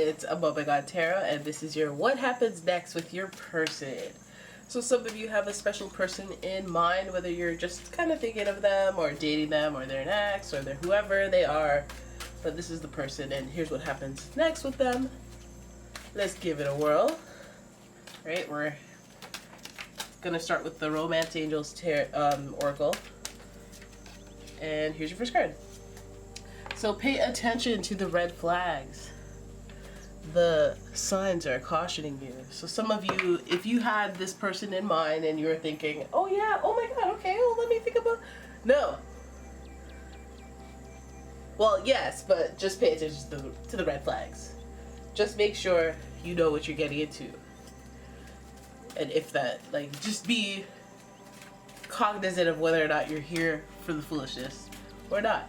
It's umomgtarot, and this is your what happens next with your person. So some of you have a special person in mind, whether you're just kind of thinking of them or dating them or they're an ex or they're whoever they are. But this is the person, and here's what happens next with them. Let's give it a whirl. Right, we're gonna start with the Romance Angels Oracle. And here's your first card. So pay attention to the red flags. The signs are cautioning you. So some of you, if you had this person in mind and you were thinking, oh yeah, oh my god, okay, well let me think about... No. Well, yes, but just pay attention to the red flags. Just make sure you know what you're getting into. And if that, like, just be cognizant of whether or not you're here for the foolishness or not.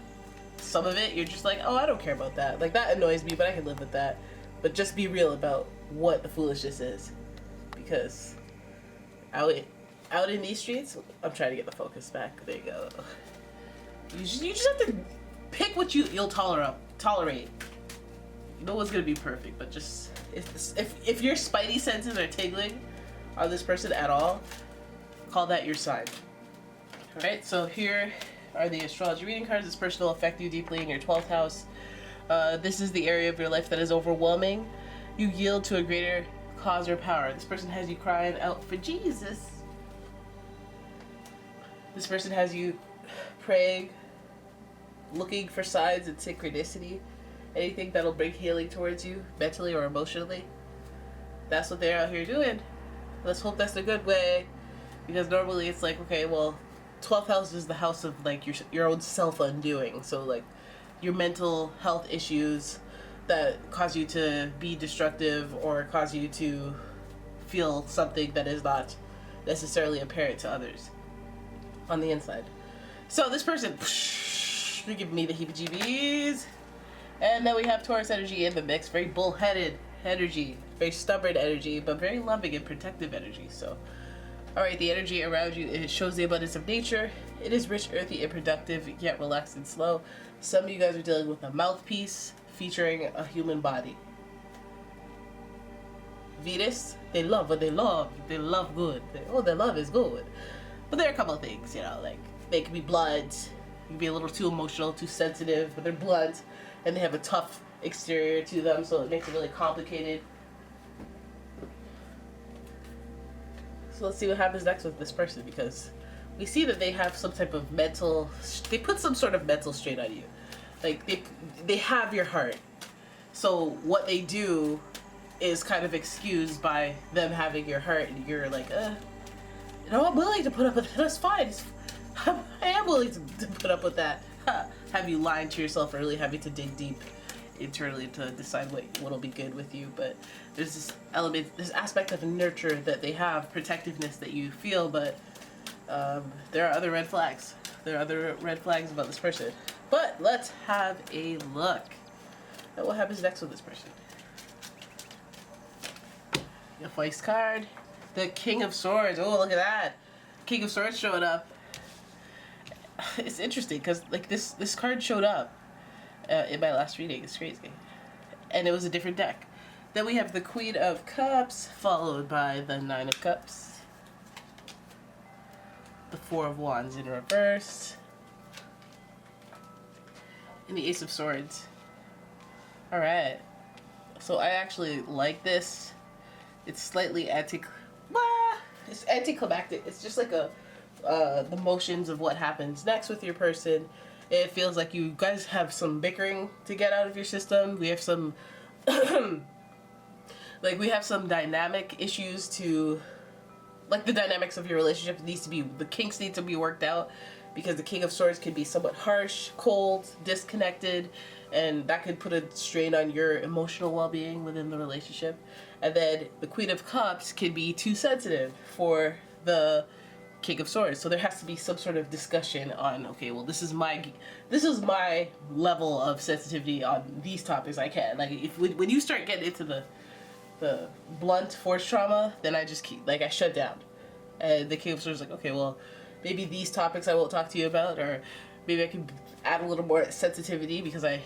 Some of it, you're just like, oh, I don't care about that. Like, that annoys me, but I can live with that. But just be real about what the foolishness is. Because out in these streets, I'm trying to get the focus back. There you go. You just have to pick what you'll tolerate. No one's gonna be perfect, but just if your spidey senses are tingling on this person at all, call that your sign. Alright, so here are the astrology reading cards. This person will affect you deeply in your 12th house. This is the area of your life that is overwhelming. You yield to a greater cause or power. This person has you crying out for Jesus. This person has you praying, looking for signs and synchronicity. Anything that'll bring healing towards you, mentally or emotionally. That's what they're out here doing. Let's hope that's the good way. Because normally it's like, okay, well, 12th house is the house of like your own self-undoing. So like your mental health issues that cause you to be destructive or cause you to feel something that is not necessarily apparent to others on the inside. So this person, you're giving me the heebie-jeebies. And then we have Taurus energy in the mix. Very bullheaded energy, very stubborn energy, but very loving and protective energy. So, alright, the energy around you, it shows the abundance of nature. It is rich, earthy, and productive, yet relaxed and slow. Some of you guys are dealing with a mouthpiece featuring a human body. Venus, they love what they love. They love good. Their love is good. But there are a couple of things, you know, like they can be blunt, you can be a little too emotional, too sensitive, but they're blunt, and they have a tough exterior to them, so it makes it really complicated. So let's see what happens next with this person, because we see that they have some type of they put some sort of mental strain on you. Like, they have your heart. So what they do is kind of excused by them having your heart, and you're like, you know, I'm willing to put up with that, that's fine. I am willing to put up with that. Have you lying to yourself, or really having to dig deep internally to decide what'll be good with you. But there's this element, this aspect of nurture that they have, protectiveness that you feel, but there are other red flags. There are other red flags about this person. But let's have a look at what happens next with this person. The voice card, the King of Swords. Oh, look at that. King of Swords showing up. It's interesting because like this card showed up in my last reading. It's crazy, and it was a different deck. Then we have the Queen of Cups, followed by the Nine of Cups, the Four of Wands in reverse, and the Ace of Swords. All right, so I actually like this. It's slightly it's anticlimactic. It's just like the motions of what happens next with your person. It feels like you guys have some bickering to get out of your system. We have some we have some dynamic issues to, like, the dynamics of your relationship the kinks need to be worked out, because the King of Swords can be somewhat harsh, cold, disconnected, and that could put a strain on your emotional well-being within the relationship. And then the Queen of Cups can be too sensitive for the King of Swords. So there has to be some sort of discussion on, okay, well, this is my level of sensitivity on these topics. I can, like, when you start getting into the blunt force trauma, then I just I shut down. And the King of Swords is like, okay, well, maybe these topics I won't talk to you about, or maybe I can add a little more sensitivity because I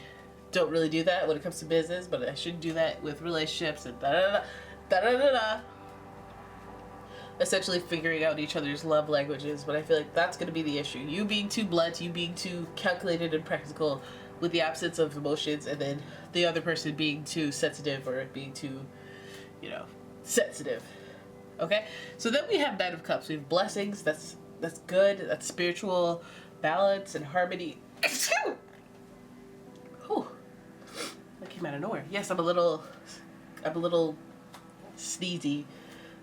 don't really do that when it comes to business, but I should do that with relationships and da da da da da da da. Essentially figuring out each other's love languages, but I feel like that's going to be the issue. You being too blunt, you being too calculated and practical with the absence of emotions, and then the other person being too sensitive or being too, you know, sensitive. Okay? So then we have Knight of Cups. We have blessings. That's good. That's spiritual balance and harmony. Whew. That came out of nowhere. Yes, I'm a little sneezy.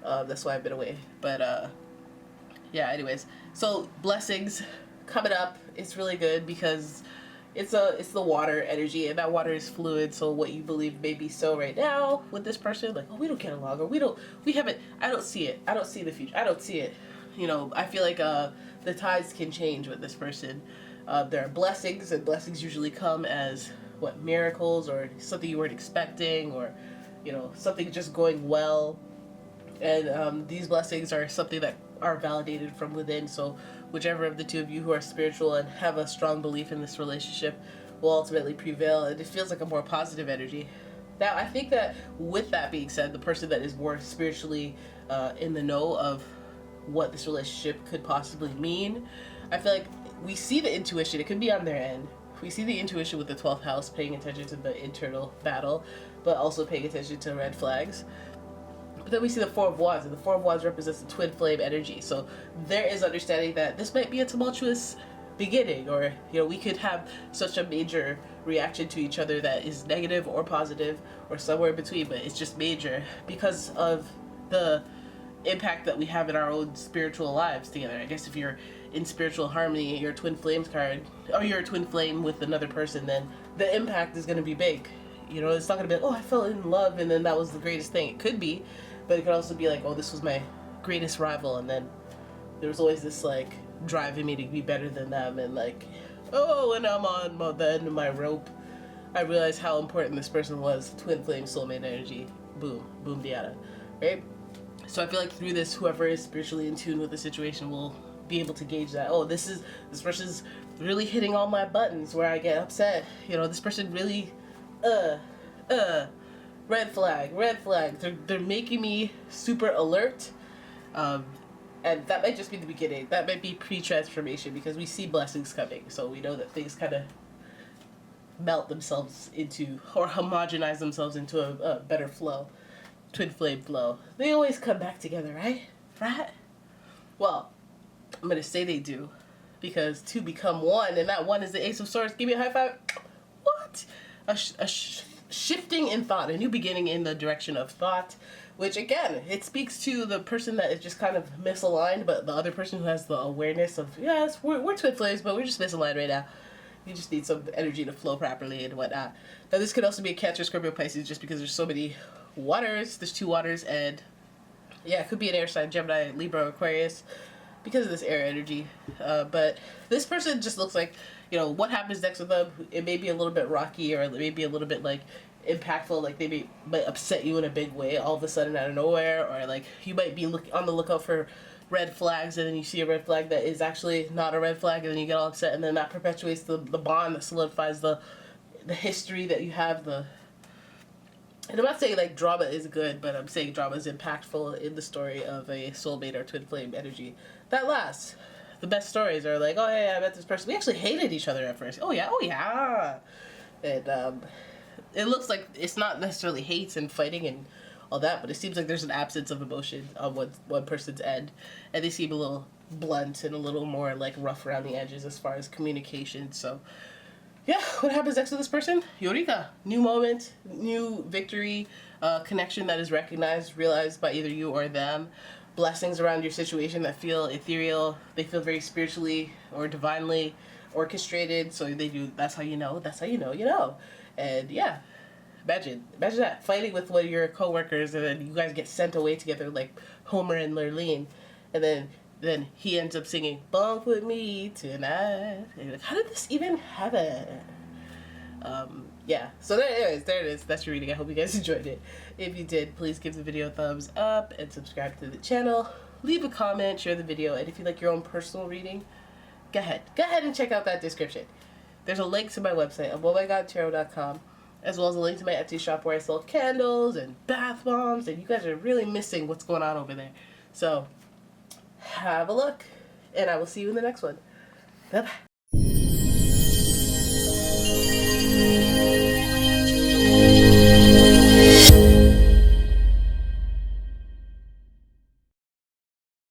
That's why I've been away. But yeah, anyways. So blessings coming up. It's really good because it's the water energy, and that water is fluid. So what you believe may be so right now with this person, like, oh, we don't get along, or we haven't, I don't see it. I don't see the future. I don't see it. You know, I feel like the tides can change with this person. There are blessings, and blessings usually come as what, miracles, or something you weren't expecting, or, you know, something just going well. And these blessings are something that are validated from within. So whichever of the two of you who are spiritual and have a strong belief in this relationship will ultimately prevail. And it feels like a more positive energy. Now, I think that with that being said, the person that is more spiritually in the know of what this relationship could possibly mean, I feel like we see the intuition. It could be on their end. We see the intuition with the 12th house, paying attention to the internal battle, but also paying attention to red flags. But then we see the Four of Wands, and the Four of Wands represents the twin flame energy. So there is understanding that this might be a tumultuous beginning, or, you know, we could have such a major reaction to each other that is negative or positive or somewhere in between, but it's just major because of the impact that we have in our own spiritual lives together. I guess if you're in spiritual harmony, your twin flames card, or you're a twin flame with another person, then the impact is going to be big. You know, it's not going to be like, oh, I fell in love and then that was the greatest thing. It could be, but it could also be like, oh, this was my greatest rival, and then there was always this like drive in me to be better than them, and like, oh, when I'm on the end of my rope, I realized how important this person was. Twin flame soulmate energy. Boom. Boom diada. Right? So I feel like through this, whoever is spiritually in tune with the situation will be able to gauge that, oh, this person's really hitting all my buttons where I get upset. You know, this person really red flag. They're making me super alert. And that might just be the beginning. That might be pre-transformation, because we see blessings coming. So we know that things kind of melt themselves into, or homogenize themselves into a better flow. Twin flame flow. They always come back together, right? Right? Well, I'm going to say they do. Because two become one, and that one is the Ace of Swords. Give me a high five. What? A shifting in thought, a new beginning in the direction of thought, which again, it speaks to the person that is just kind of misaligned, but the other person who has the awareness of, yes, we're twin flames, but we're just misaligned right now. You just need some energy to flow properly and whatnot. Now, this could also be a Cancer, Scorpio, Pisces, just because there's so many waters. There's 2 waters, and yeah, it could be an air sign, Gemini, Libra, Aquarius, because of this air energy. But this person just looks like, you know, what happens next with them, it may be a little bit rocky, or it may be a little bit like impactful, like they might upset you in a big way all of a sudden out of nowhere, or like you might be on the lookout for red flags, and then you see a red flag that is actually not a red flag, and then you get all upset, and then that perpetuates the bond, that solidifies the history that you have. And I'm not saying like drama is good, but I'm saying drama is impactful in the story of a soulmate or twin flame energy that lasts. The best stories are like, oh yeah, I met this person, we actually hated each other at first. Oh yeah. And it looks like it's not necessarily hate and fighting and all that, but it seems like there's an absence of emotion on one person's end, and they seem a little blunt and a little more like rough around the edges as far as communication. So yeah, what happens next with this person? Eureka! New moment, new victory, connection that is recognized, realized by either you or them. Blessings around your situation that feel ethereal. They feel very spiritually or divinely orchestrated. So they do. That's how you know. That's how you know. You know. And yeah, imagine that, fighting with one of your coworkers, and then you guys get sent away together like Homer and Lurleen, and then he ends up singing "Bunk with Me Tonight." And you're like, how did this even happen? Yeah. So there it is. That's your reading. I hope you guys enjoyed it. If you did, please give the video a thumbs up and subscribe to the channel. Leave a comment, share the video, and if you like your own personal reading, go ahead and check out that description. there's a link to my website, umomgtarot.com, as well as a link to my Etsy shop where I sell candles and bath bombs, and you guys are really missing what's going on over there. So, have a look, and I will see you in the next one. Bye-bye.